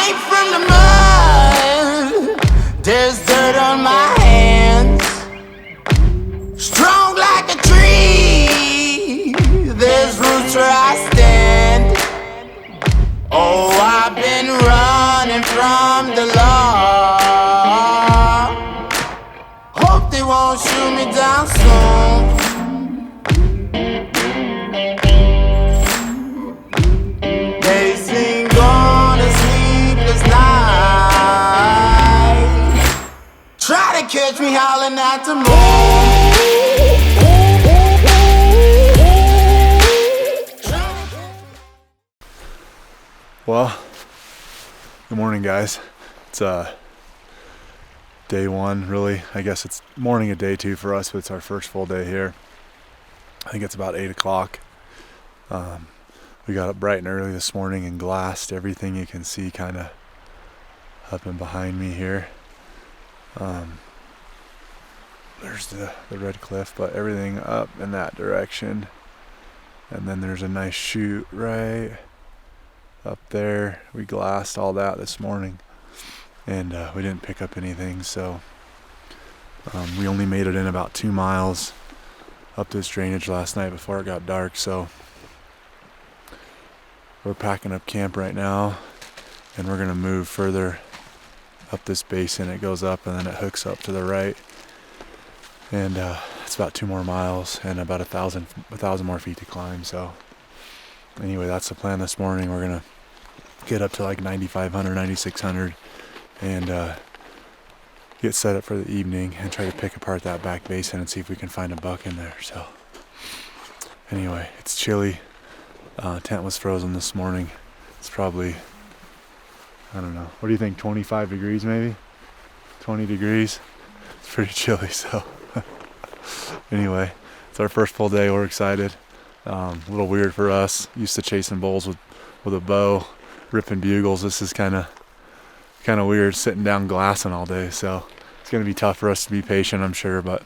Straight from the mud, there's dirt on my hands. Strong like a tree, there's roots where I stand. Oh, I've been running from the law. Hope they won't shoot me down soon. They sing on a sleepless night, try to catch me howling at the moon. Well, good morning, guys. It's day one, really. I guess it's morning of day two for us, but it's our first full day here. I think it's about 8 o'clock. We got up bright and early this morning and glassed everything you can see kind of up and behind me here. There's the red cliff, but everything up in that direction. And then there's a nice chute right up there. We glassed all that this morning, and we didn't pick up anything, so we only made it in about 2 miles up this drainage last night before it got dark. So we're packing up camp right now, and we're gonna move further up this basin. It goes up and then it hooks up to the right, and it's about 2 more miles and about 1,000 more feet to climb. So anyway, that's the plan this morning. We're gonna get up to like 9,500, 9,600 and get set up for the evening and try to pick apart that back basin and see if we can find a buck in there. So anyway, it's chilly. Tent was frozen this morning. It's probably, I don't know, what do you think, 25 degrees maybe? 20 degrees? It's pretty chilly, so anyway, it's our first full day. We're excited. A little weird for us. Used to chasing bulls with a bow, ripping bugles. This is kind of weird, sitting down glassing all day. So it's going to be tough for us to be patient, I'm sure, but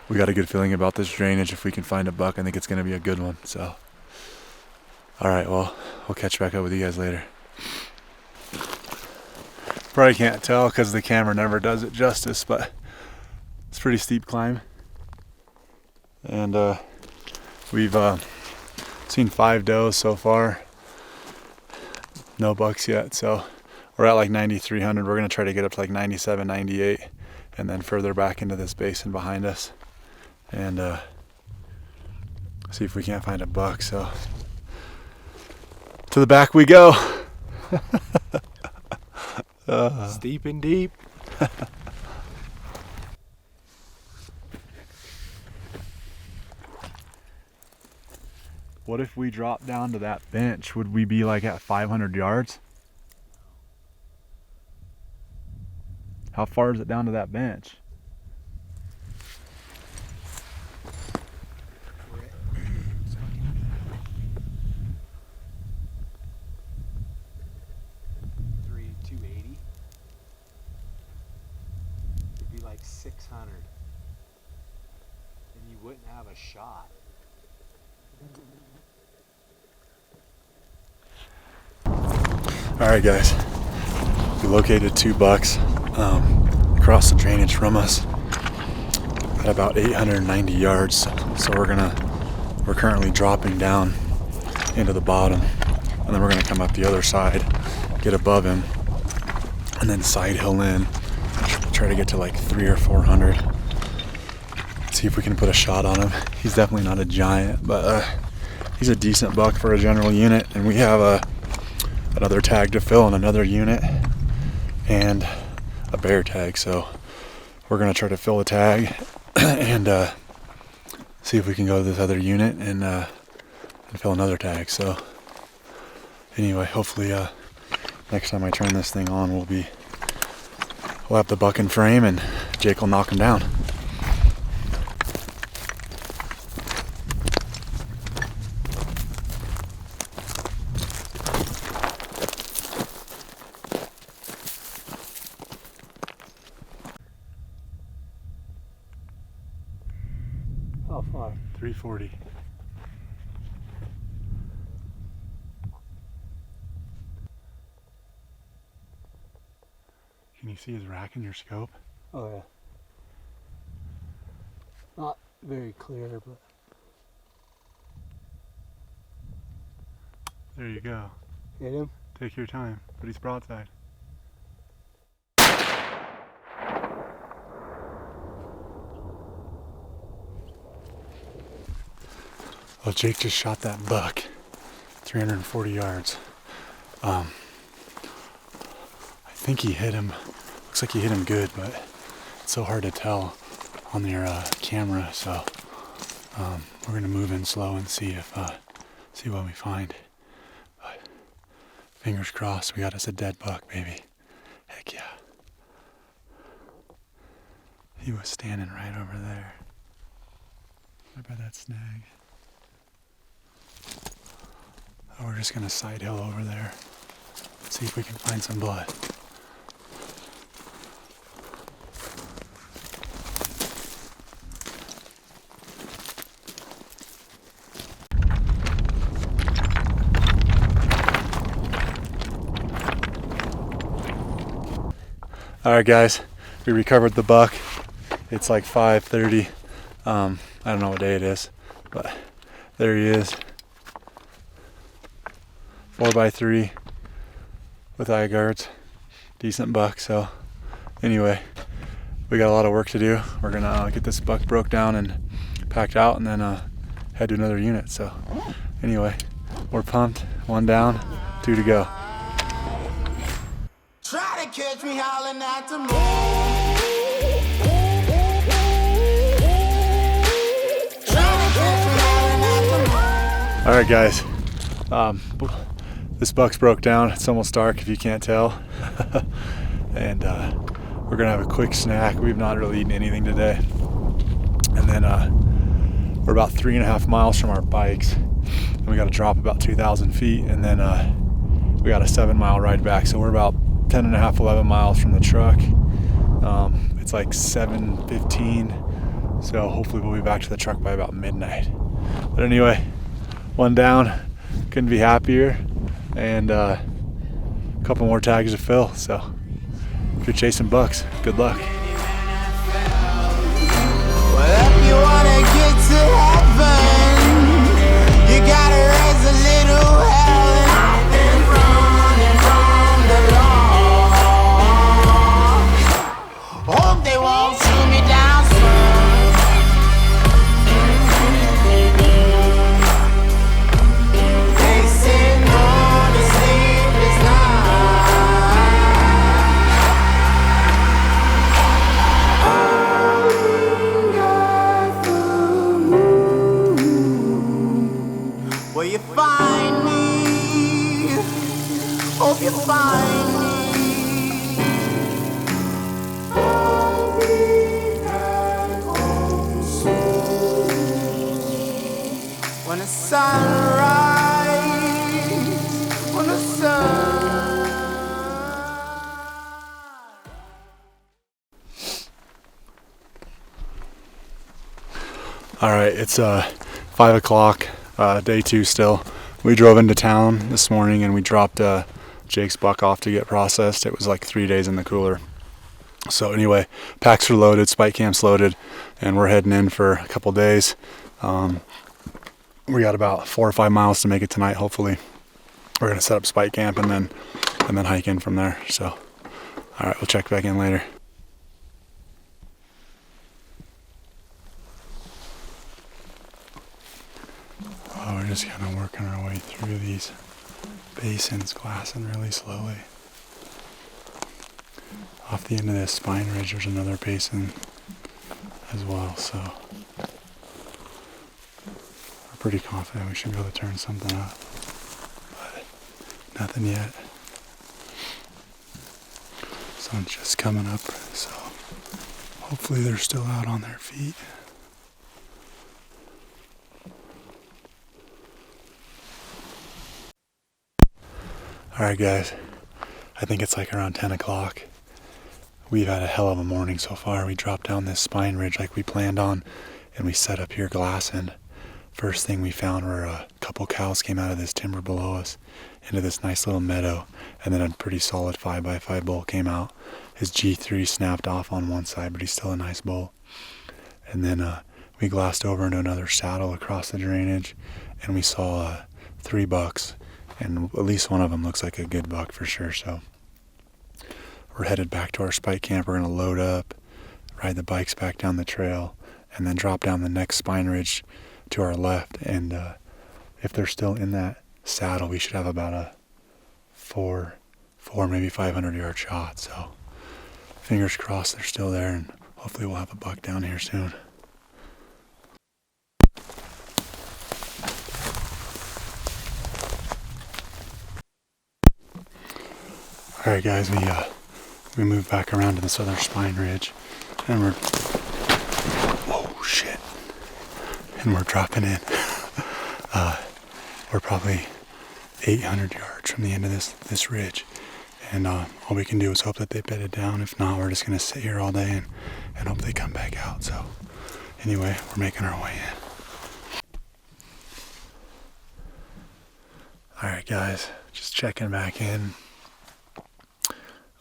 we got a good feeling about this drainage. If we can find a buck, I think it's going to be a good one. So all right, well, we'll catch back up with you guys later. Probably can't tell because the camera never does it justice, but it's a pretty steep climb. And we've seen 5 does so far. No bucks yet, so we're at like 9,300. We're gonna try to get up to like 97, 98, and then further back into this basin behind us, and see if we can't find a buck. So to the back we go. Steep and deep. What if we drop down to that bench? Would we be like at 500 yards? How far is it down to that bench? It'd be like 600, and you wouldn't have a shot. All right, guys. We located 2 bucks across the drainage from us at about 890 yards. So we're currently dropping down into the bottom, and then we're gonna come up the other side, get above him, and then side hill in, try to get to like 300 or 400. See if we can put a shot on him. He's definitely not a giant, but he's a decent buck for a general unit, and we have another tag to fill in another unit and a bear tag. So we're gonna try to fill a tag and see if we can go to this other unit and fill another tag. So anyway, hopefully next time I turn this thing on, we'll have the buck in frame and Jake will knock him down. How far? 340. Can you see his rack in your scope? Oh yeah. Not very clear, but There you go. hit him. Take your time, but he's broadside. Well, Jake just shot that buck, 340 yards. I think he hit him. Looks like he hit him good, but it's so hard to tell on your camera. So we're gonna move in slow and see what we find. But fingers crossed, we got us a dead buck, baby. Heck yeah. He was standing right over there. Right by that snag. Oh, we're just gonna side hill over there. See if we can find some blood. All right, guys, we recovered the buck. It's like 5:30. I don't know what day it is, but there he is. 4x3 with eye guards. Decent buck. So anyway, we got a lot of work to do. We're gonna get this buck broke down and packed out, and then head to another unit. So anyway, we're pumped. 1 down, 2 to go. Try to catch me howling at the moon. All right, guys. This buck's broke down. It's almost dark if you can't tell. And we're gonna have a quick snack. We've not really eaten anything today. And then we're about 3.5 miles from our bikes. And we gotta drop about 2,000 feet. And then we got a 7-mile ride back. So we're about 10.5, 11 miles from the truck. It's like 7:15. So hopefully we'll be back to the truck by about midnight. But anyway, 1 down. Couldn't be happier. And a couple more tags to fill. So if you're chasing bucks, good luck. Well, if you wanna get to heaven, you gotta raise a little hell. And I've been running from the law. Hope they won't shoot me down soon. They say no to sleepless nights. Will you find me? Hope you find me. When the sunrise, when the sun. All right, it's 5 o'clock, day 2 still. We drove into town this morning and we dropped Jake's buck off to get processed. It was like 3 days in the cooler. So anyway, packs are loaded, spike camp's loaded, and we're heading in for a couple days. We got about 4 or 5 miles to make it tonight. Hopefully, we're gonna set up spike camp and then hike in from there. So, all right, we'll check back in later. Oh, we're just kind of working our way through these basins, glassing really slowly. Off the end of this spine ridge, there's another basin as well, so we're pretty confident we should be able to turn something up, but nothing yet. Sun's just coming up, so hopefully they're still out on their feet. Alright guys, I think it's like around 10 o'clock. We've had a hell of a morning so far. We dropped down this spine ridge like we planned on, and we set up here glassing. First thing we found were a couple cows came out of this timber below us into this nice little meadow, and then a pretty solid 5x5 bull came out. His G3 snapped off on one side, but he's still a nice bull. And then we glassed over into another saddle across the drainage, and we saw 3 bucks, and at least one of them looks like a good buck for sure. So we're headed back to our spike camp. We're going to load up, ride the bikes back down the trail, and then drop down the next spine ridge to our left. And if they're still in that saddle, we should have about a 4 maybe 500 yard shot. So fingers crossed they're still there, and hopefully we'll have a buck down here soon. All right, guys, we moved back around to the southern spine ridge, and we're dropping in. We're probably 800 yards from the end of this ridge, and all we can do is hope that they bedded down. If not, we're just gonna sit here all day and hope they come back out. So anyway, we're making our way in. All right, guys, just checking back in.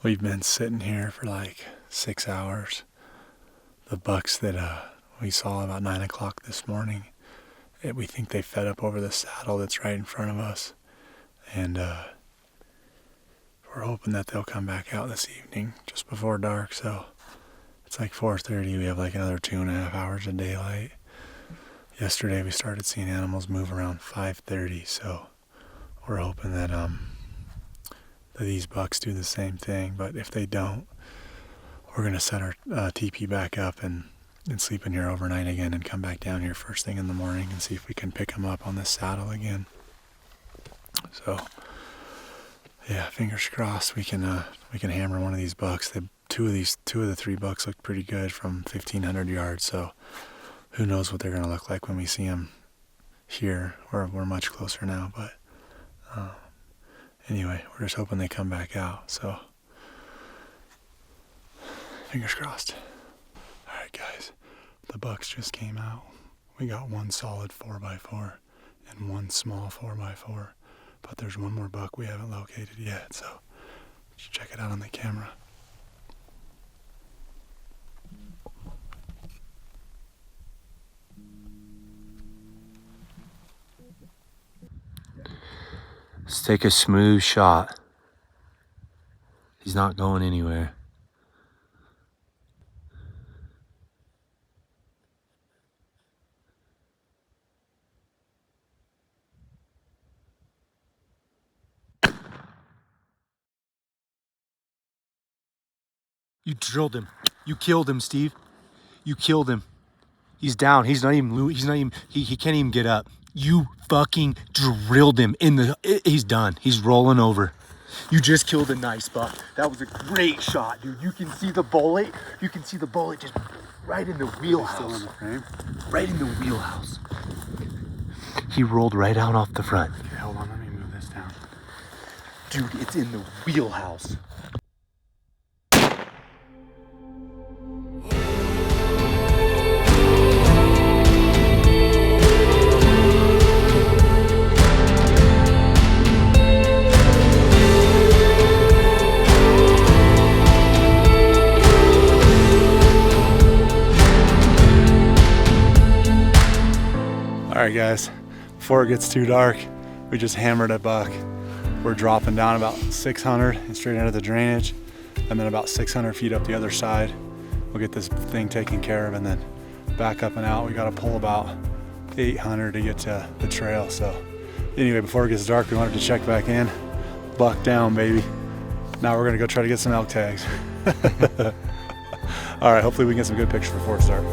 We've been sitting here for like 6 hours. The bucks that we saw about 9 o'clock this morning, we think they fed up over the saddle that's right in front of us. And we're hoping that they'll come back out this evening, just before dark. So it's like 4:30. We have like another 2.5 hours of daylight. Yesterday we started seeing animals move around 5:30. So we're hoping that these bucks do the same thing, but if they don't, we're gonna set our teepee back up and sleep in here overnight again, and come back down here first thing in the morning and see if we can pick them up on this saddle again. So yeah, fingers crossed we can hammer one of these bucks. Two of the 3 bucks looked pretty good from 1,500 yards. So who knows what they're gonna look like when we see them here. We're much closer now, but. Anyway, we're just hoping they come back out, so fingers crossed. All right, guys, the bucks just came out. We got 1 solid 4x4 and 1 small 4x4, but there's 1 more buck we haven't located yet, so let's check it out on the camera. Let's take a smooth shot. He's not going anywhere. You drilled him. You killed him, Steve. You killed him. He's down. He can't even get up. You fucking drilled him he's done. He's rolling over. You just killed a nice buck. That was a great shot, dude. You can see the bullet. You can see the bullet just right in the wheelhouse. Still in the frame? Right in the wheelhouse. He rolled right out off the front. Okay, hold on, let me move this down. Dude, it's in the wheelhouse. All right, guys, before it gets too dark, we just hammered a buck. We're dropping down about 600 and straight into the drainage, and then about 600 feet up the other side. We'll get this thing taken care of and then back up and out. We gotta pull about 800 to get to the trail. So anyway, before it gets dark, we wanted to check back in. Buck down, baby. Now we're gonna go try to get some elk tags. All right, hopefully we can get some good pictures before it's dark.